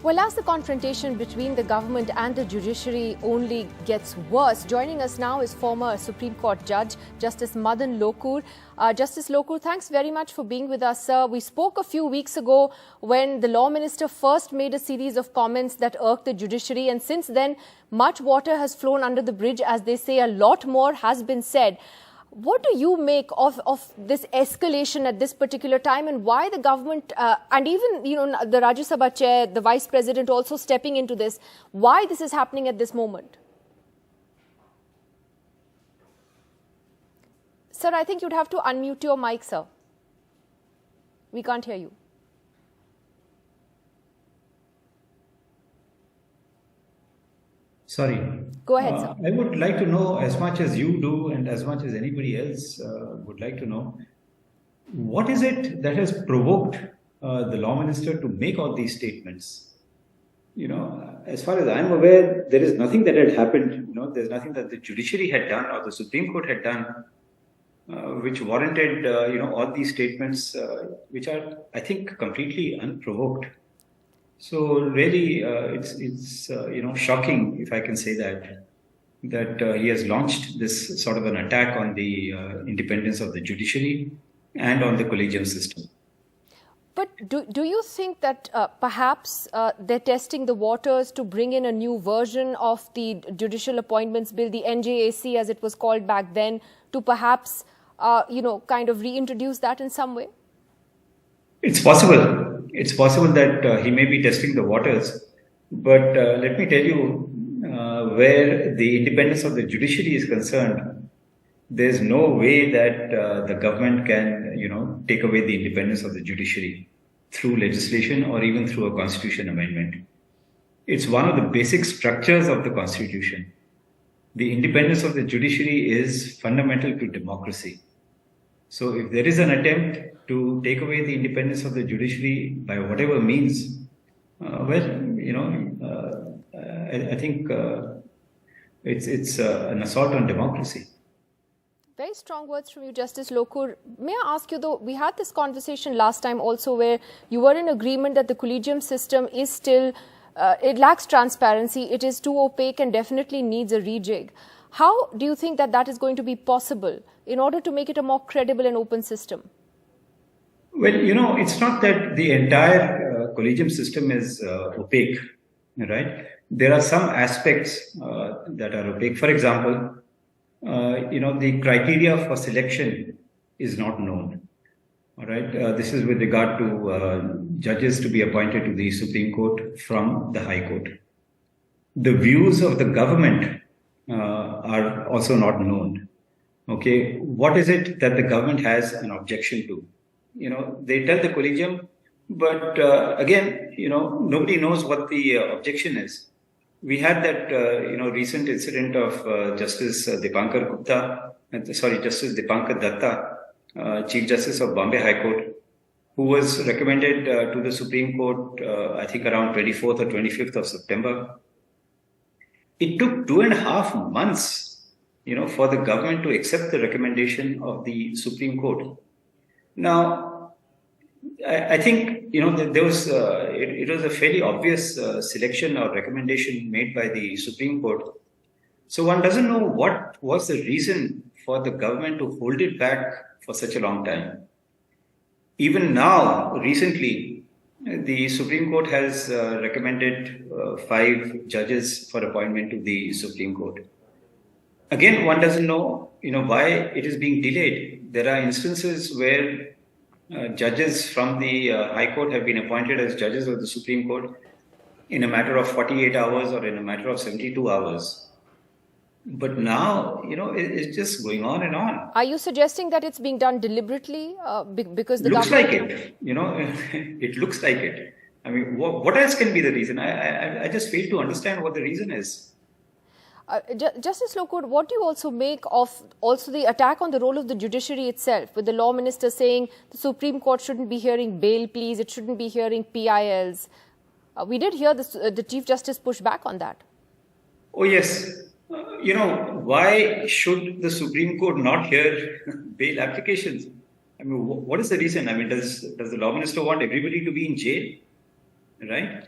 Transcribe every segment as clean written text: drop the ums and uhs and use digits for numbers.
Well, as the confrontation between the government and the judiciary only gets worse, joining us now is former Supreme Court Judge, Justice Madan Lokur. Justice Lokur, thanks very much for being with us, sir. We spoke a few weeks ago when the Law Minister first made a series of comments that irked the judiciary, and since then, much water has flown under the bridge. As they say, a lot more has been said. What do you make of this escalation at this particular time, and why the government and even the Rajya Sabha chair, the Vice President also stepping into this, why this is happening at this moment? Sir, I think you'd have to unmute your mic, sir. We can't hear you. Sorry. Go ahead, sir. I would like to know, as much as you do and as much as anybody else would like to know, what is it that has provoked the Law Minister to make all these statements? As far as I'm aware, there is nothing that had happened. There's nothing that the Judiciary had done or the Supreme Court had done which warranted, all these statements, which are, I think, completely unprovoked. So really, it's shocking, if I can say that he has launched this sort of an attack on the independence of the judiciary and on the collegium system. But do you think that perhaps they're testing the waters to bring in a new version of the Judicial Appointments Bill, the NJAC as it was called back then, to perhaps kind of reintroduce that in some way? It's possible. It's possible that he may be testing the waters, but let me tell you, where the independence of the judiciary is concerned, there's no way that the government can, take away the independence of the judiciary through legislation or even through a constitution amendment. It's one of the basic structures of the constitution. The independence of the judiciary is fundamental to democracy. So if there is an attempt to take away the independence of the judiciary by whatever means, I think it's an assault on democracy. Very strong words from you, Justice Lokur. May I ask you, though, we had this conversation last time also where you were in agreement that the collegium system is still, it lacks transparency, it is too opaque and definitely needs a rejig. How do you think that is going to be possible in order to make it a more credible and open system? Well, it's not that the entire collegium system is opaque, right? There are some aspects that are opaque. For example, the criteria for selection is not known. All right. This is with regard to judges to be appointed to the Supreme Court from the High Court. The views of the government are also not known. Okay, what is it that the government has an objection to? They tell the collegium, but again, nobody knows what the objection is. We had that, recent incident of Justice Dipankar Datta, Chief Justice of Bombay High Court, who was recommended to the Supreme Court, I think around 24th or 25th of September. It took 2.5 months, for the government to accept the recommendation of the Supreme Court. Now, I think, there was, it was a fairly obvious selection or recommendation made by the Supreme Court. So one doesn't know what was the reason for the government to hold it back for such a long time. Even now, recently, the Supreme Court has recommended 5 judges for appointment to the Supreme Court. Again, one doesn't know, why it is being delayed. There are instances where judges from the High Court have been appointed as judges of the Supreme Court in a matter of 48 hours or in a matter of 72 hours. But now, it's just going on and on. Are you suggesting that it's being done deliberately because the looks government... like it, it looks like it. I mean, what else can be the reason? I just fail to understand what the reason is. Justice Lokur, what do you also make of the attack on the role of the judiciary itself, with the Law Minister saying the Supreme Court shouldn't be hearing bail pleas, it shouldn't be hearing PILs? We did hear the Chief Justice push back on that. Oh, yes. Why should the Supreme Court not hear bail applications? I mean, what is the reason? I mean, does the Law Minister want everybody to be in jail? Right?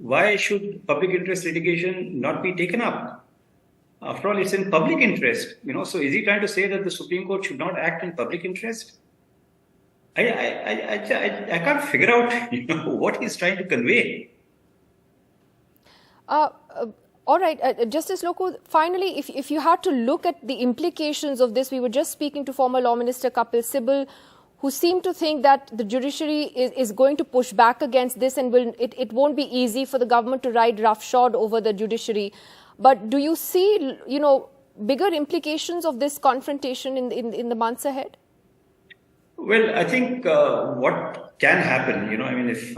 why should public interest litigation not be taken up? After all, it's in public interest, So is he trying to say that the Supreme Court should not act in public interest? I can't figure out, what he's trying to convey. All right, Justice Lokur, finally, if you had to look at the implications of this, we were just speaking to former Law Minister Kapil Sibal, who seemed to think that the judiciary is going to push back against this and it won't be easy for the government to ride roughshod over the judiciary. But do you see, bigger implications of this confrontation in the months ahead? Well, I think what can happen, if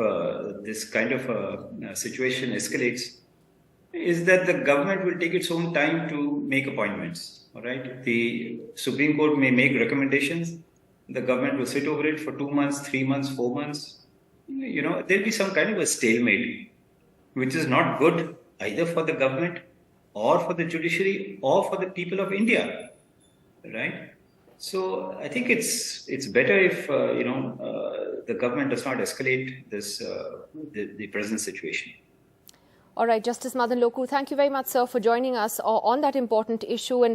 this kind of a situation escalates, is that the government will take its own time to make appointments. All right, the Supreme Court may make recommendations. The government will sit over it for 2 months, 3 months, 4 months. There'll be some kind of a stalemate, which is not good either for the government or for the judiciary or for the people of India, right? So I think it's better if the government does not escalate this the present situation. All right, Justice Madan Lokur, thank you very much, sir, for joining us on that important issue. And